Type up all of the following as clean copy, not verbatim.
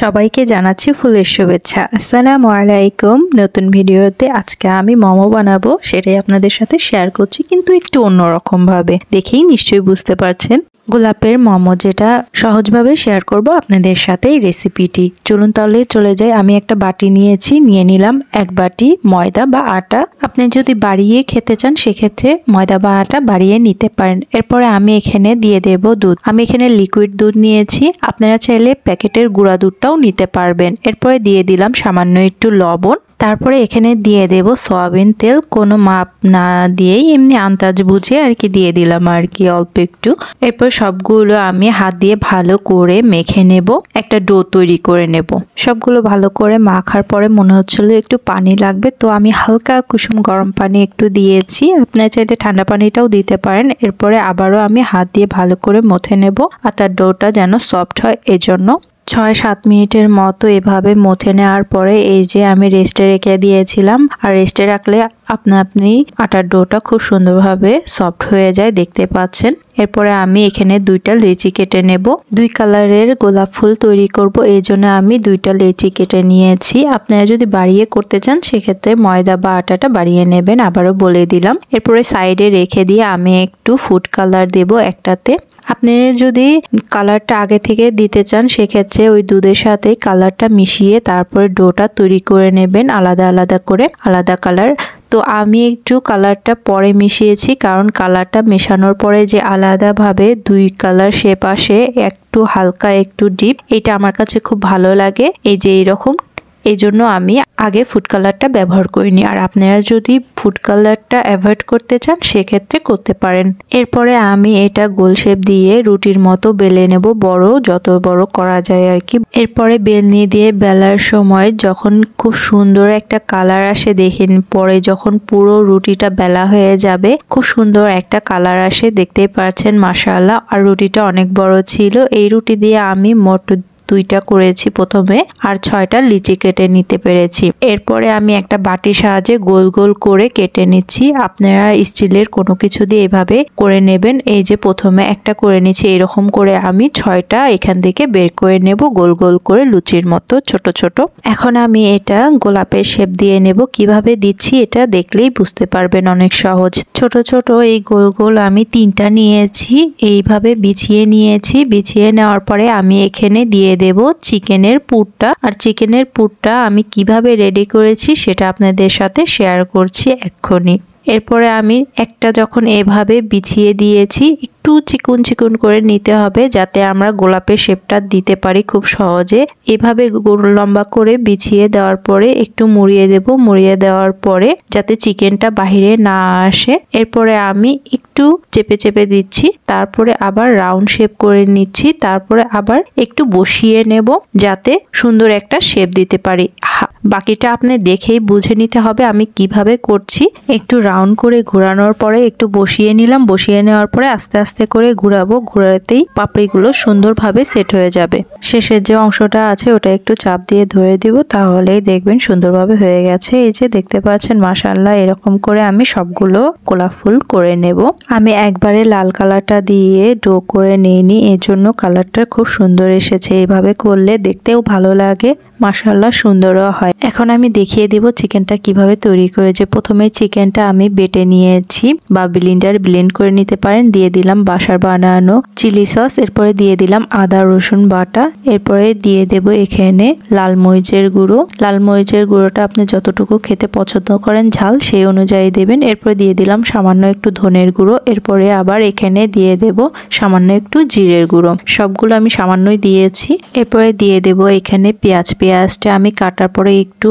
সবাইকে জানাচ্ছি ফুলের শুভেচ্ছা। আসসালামু আলাইকুম। নতুন ভিডিওতে আজকে আমি মোমো বানাবো, সেটাই আপনাদের সাথে শেয়ার করছি, কিন্তু একটু অন্যরকম ভাবে। দেখেই নিশ্চয়ই বুঝতে পারছেন গোলাপের মোমো, যেটা সহজভাবে শেয়ার করব আপনাদের সাথে এই রেসিপিটি। চলুন তাহলে চলে যাই। আমি একটা বাটি নিয়ে নিলাম 1 বাটি ময়দা বা আটা। আপনি যদি বাড়িয়ে খেতে চান সেক্ষেত্রে ময়দা বা আটা বাড়িয়ে নিতে পারেন। এরপরে আমি এখানে দিয়ে দেব দুধ। আমি এখানে লিকুইড দুধ নিয়েছি, আপনারা চাইলে প্যাকেটের গুঁড়া দুধটাও নিতে পারবেন। এরপরে দিয়ে দিলাম সামান্য একটু লবণ। তারপরে এখানে দিয়ে দেব সয়াবিন তেল, কোনো মাপ না দিয়েই এমনি আন্দাজ বুঝে আর কি দিয়ে দিলাম আর কি অল্প একটু। এরপর সবগুলো আমি হাত দিয়ে ভালো করে মেখে নেব, একটা ডো তৈরি করে নেব। সবগুলো ভালো করে মাখার পরে মনে হচ্ছিল একটু পানি লাগবে, তো আমি হালকা কুসুম গরম পানি একটু দিয়েছি, আপনারা চাইলে ঠান্ডা পানিটাও দিতে পারেন। এরপরে আবারও আমি হাত দিয়ে ভালো করে মথে নেব আটার ডোটা যেন সফট হয়, এজন্য 6-7 মিনিটের মতো এভাবে মথে নেওয়ার পরে এই যে আমি রেস্টে রেখে দিয়েছিলাম। আর রেস্টে রাখলে আপনি আটার ডোটা খুব সুন্দরভাবে সফট হয়ে যায়, দেখতে পাচ্ছেন। এরপরে আমি এখানে 2টা লেচি কেটে নেব। 2 কালারের গোলাপ ফুল তৈরি করব, এই জন্য আমি 2টা লেচি কেটে নিয়েছি। আপনারা যদি বাড়িয়ে করতে চান সেক্ষেত্রে ময়দা বা আটাটা বাড়িয়ে নেবেন, আবারও বলে দিলাম। এরপরে সাইডে রেখে দিয়ে আমি একটু ফুড কালার দেব একটাতে। আপনি যদি কালারটা আগে থেকে দিতে চান সেক্ষেত্রে ওই দুধের সাথে কালারটা মিশিয়ে তারপরে ডোটা তৈরি করে নেবেন আলাদা আলাদা করে, আলাদা কালার। তো আমি একটু কালারটা পরে মিশিয়েছি, কারণ কালারটা মেশানোর পরে যে আলাদাভাবে 2 কালার শেপ আসে, একটু হালকা একটু ডিপ, এটা আমার কাছে খুব ভালো লাগে। এই যে এইরকম, এই জন্য আমি আগে ফুড কালারটা ব্যবহার করিনি। আর আপনারা যদি ফুড কালারটা অ্যাভয়েড করতে চান সেক্ষেত্রে করতে পারেন। এরপরে আমি এটা গোল শেপ দিয়ে রুটির মতো বেলে নেব, বড় যত বড় করা যায় আর কি। এরপরে বেলনি দিয়ে বেলার সময় যখন খুব সুন্দর একটা কালার আসে, দেখেন পরে যখন পুরো রুটিটা বেলা হয়ে যাবে খুব সুন্দর একটা কালার আসে, দেখতেই পাচ্ছেন মাশাআল্লাহ। আর রুটিটা অনেক বড় ছিল। এই রুটি দিয়ে আমি মোট 2টা করেছি প্রথমে, আর 6টা লিচি কেটে নিতে পেরেছি। এরপরে আমি একটা বাটির সাহায্যে গোল গোল করে কেটে নিচ্ছি। আপনারা স্টিলের কোনো কিছু দিয়ে এভাবে করে নেবেন। এই যে প্রথমে একটা করে নিচ্ছি, এরকম করে আমি 6টা এখান থেকে বের করে নেব গোল গোল করে লুচির মতো ছোট ছোট। এখন আমি এটা গোলাপের শেপ দিয়ে নেব। কিভাবে দিচ্ছি এটা দেখলেই বুঝতে পারবেন, অনেক সহজ। ছোট ছোট এই গোল গোল আমি 3টা নিয়েছি, এইভাবে বিছিয়ে নিয়েছি। বিছিয়ে নেওয়ার পরে আমি এখানে দিয়ে দেব চিকেনের পুরটা। আর চিকেনের পুরটা আমি কিভাবে রেডি করেছি সেটা আপনাদের সাথে শেয়ার করছি এক্ষুনি। এরপরে আমি একটা যখন এভাবে বিছিয়ে দিয়েছি, একটু চিকন চিকন করে নিতে হবে যাতে আমরা গোলাপের শেপটা দিতে পারি খুব সহজে। এভাবে লম্বা করে বিছিয়ে দেওয়ার পরে একটু মুড়িয়ে দেব। মুড়িয়ে দেওয়ার পরে যাতে চিকেনটা বাহিরে না আসে, এরপরে আমি একটু চেপে চেপে দিচ্ছি। তারপরে আবার রাউন্ড শেপ করে নিচ্ছি। তারপরে আবার একটু বসিয়ে নেব যাতে সুন্দর একটা শেপ দিতে পারি। বাকিটা আপনি দেখেই বুঝে নিতে হবে আমি কিভাবে করছি। একটু রাউন্ড করে ঘোরানোর পরে একটু বসিয়ে নিলাম। বসিয়ে নেওয়ার পরে আস্তে আস্তে করে ঘুরাবো, ঘোরাতেই পাপড়িগুলো সুন্দরভাবে সেট হয়ে যাবে। শেষের যে অংশটা আছে ওটা একটু চাপ দিয়ে ধরে দিব, তাহলেই দেখবেন সুন্দরভাবে হয়ে গেছে। এই যে দেখতে পাচ্ছেন মাশাআল্লাহ, এরকম করে আমি সবগুলো গোলাপ ফুল করে নেব। আমি একবারে লাল কালারটা দিয়ে ডো করে নিইনি, এজন্য কালারটা খুব সুন্দর এসেছে। এইভাবে করলে দেখতেও ভালো লাগে, মাশাআল্লাহ সুন্দরও হয়। এখন আমি দেখিয়ে দিব চিকেনটা কিভাবে তৈরি করেছে। প্রথমে চিকেনটা আমি বেটে নিয়েছি বা ব্লেন্ড করে নিতে পারেন। দিয়ে দিলাম বাসার বানানো চিলি সস, এরপরে দিয়ে দিলাম আদা রসুন বাটা, এরপরে দিয়ে দেব এখানে লাল মরিচের গুঁড়ো। লাল মরিচের গুঁড়োটা আপনি যতটুকু খেতে পছন্দ করেন ঝাল সেই অনুযায়ী দেবেন। এরপরে দিয়ে দিলাম সামান্য একটু ধনের গুঁড়ো। এরপরে আবার এখানে দিয়ে দেব সামান্য একটু জিরের গুঁড়ো। সবগুলো আমি সামান্যই দিয়েছি। এরপরে দিয়ে দেব এখানে পেঁয়াজটা আমি কাটার পরে একটু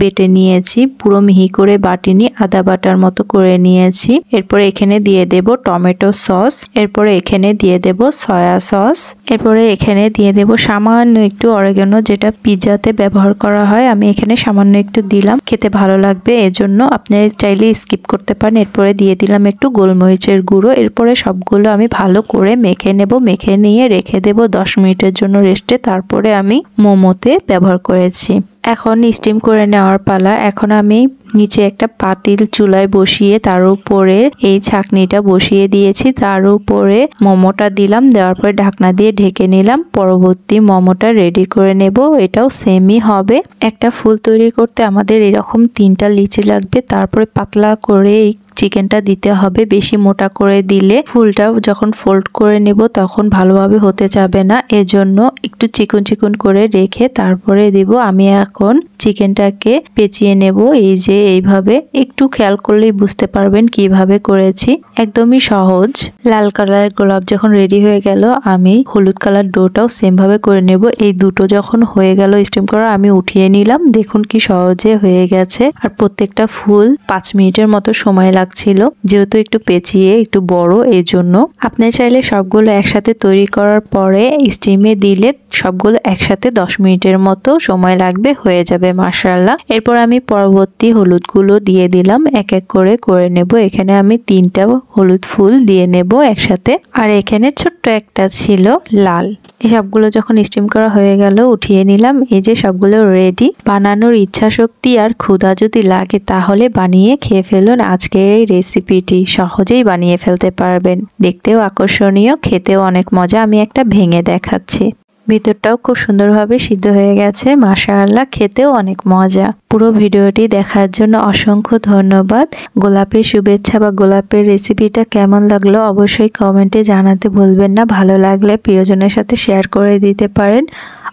বেটে নিয়েছি, পুরো মিহি করে বাটিনি, আদা বাটার মতো করে নিয়েছি। এরপরে এখানে দিয়ে দেব টমেটো সস। এরপরে এখানে দিয়ে দেব সয়া সস। এরপরে এখানে দিয়ে দেব সামান্য একটু অরিগানো, যেটা পিৎজাতে ব্যবহার করা হয়। আমি এখানে সামান্য একটু দিলাম, খেতে ভালো লাগবে এজন্য, আপনি চাইলে স্কিপ করতে পারেন। এরপরে দিয়ে দিলাম একটু গোলমরিচের গুঁড়ো। এরপরে সবগুলো আমি ভালো করে মেখে নেব। মেখে নিয়ে রেখে দেব 10 মিনিটের জন্য রেস্টে। তারপরে আমি মোমোতে ব্যবহার করেছি। এখন স্টিম করে নেওয়ার পালা। এখন আমি নিচে একটা পাতিল চুলায় বসিয়ে তার উপরে এই ছাঁকনিটা বসিয়ে দিয়েছি, তার উপরে মোমোটা দিলাম, দেওয়ার পরে ঢাকনা দিয়ে ঢেকে নিলাম। পরবর্তী মোমোটা রেডি করে নেব। এটাও সেমই হবে। একটা ফুল তৈরি করতে আমাদের এরকম 3টা লিচি লাগবে। তারপরে পাতলা করে চিকেনটা দিতে হবে। বেশি মোটা করে দিলে ফুলটা যখন ফোল্ড করে নেব তখন ভালোভাবে হতে যাবে না, এজন্য একটু চিকন চিকন করে রেখে তারপরে দিব। আমি এখন চিকেনটাকে পেঁচিয়ে নেব। এই যে এইভাবে একটু খেয়াল করলেই বুঝতে পারবেন কিভাবে করেছি, একদমই সহজ। লাল কালারের গোলাপ যখন রেডি হয়ে গেল, আমি হলুদ কালার ডোটাও সেম ভাবে করে নেব। এই দুটো যখন হয়ে গেল স্টিম করা, আমি উঠিয়ে নিলাম। দেখুন কি সহজে হয়ে গেছে। আর প্রত্যেকটা ফুল 5 মিনিটের মতো সময় লাগছিল, যেহেতু একটু পেঁচিয়ে একটু বড়, এই জন্য। আপনি চাইলে সবগুলো একসাথে তৈরি করার পরে স্টিমে দিলে সবগুলো একসাথে 10 মিনিটের মতো সময় লাগবে, হয়ে যাবে মাশাআল্লাহ। এরপর আমি পরবর্তী হলুদগুলো দিয়ে দিলাম, এক এক করে করে নেব। এখানে আমি 3টা হলুদ ফুল দিয়ে নেব একসাথে, আর এখানে ছোট্ট একটা ছিল লাল। এই সবগুলো যখন স্টিম করা হয়ে গেল উঠিয়ে নিলাম। এই যে সবগুলো রেডি। বানানোর ইচ্ছা শক্তি আর ক্ষুধা যদি লাগে তাহলে বানিয়ে খেয়ে ফেলুন। আজকের এই রেসিপিটি সহজেই বানিয়ে ফেলতে পারবেন। দেখতেও আকর্ষণীয়, খেতেও অনেক মজা। আমি একটা ভেঙে দেখাচ্ছি। ভিতরটাও খুব সুন্দরভাবে সিদ্ধ হয়ে গেছে, মাশাআল্লাহ, খেতেও অনেক মজা। পুরো ভিডিওটি দেখার জন্য অসংখ্য ধন্যবাদ। গোলাপের শুভেচ্ছা বা গোলাপের রেসিপিটা কেমন লাগলো অবশ্যই কমেন্টে জানাতে ভুলবেন না। ভালো লাগলে প্রিয়জনের সাথে শেয়ার করে দিতে পারেন।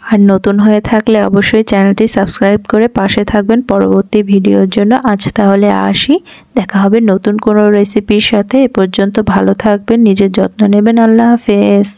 আর নতুন হয়ে থাকলে অবশ্যই চ্যানেলটি সাবস্ক্রাইব করে পাশে থাকবেন পরবর্তী ভিডিওর জন্য। আজ তাহলে আসি, দেখা হবে নতুন কোনো রেসিপির সাথে। এ পর্যন্ত ভালো থাকবেন, নিজের যত্ন নেবেন। আল্লাহ হাফেজ।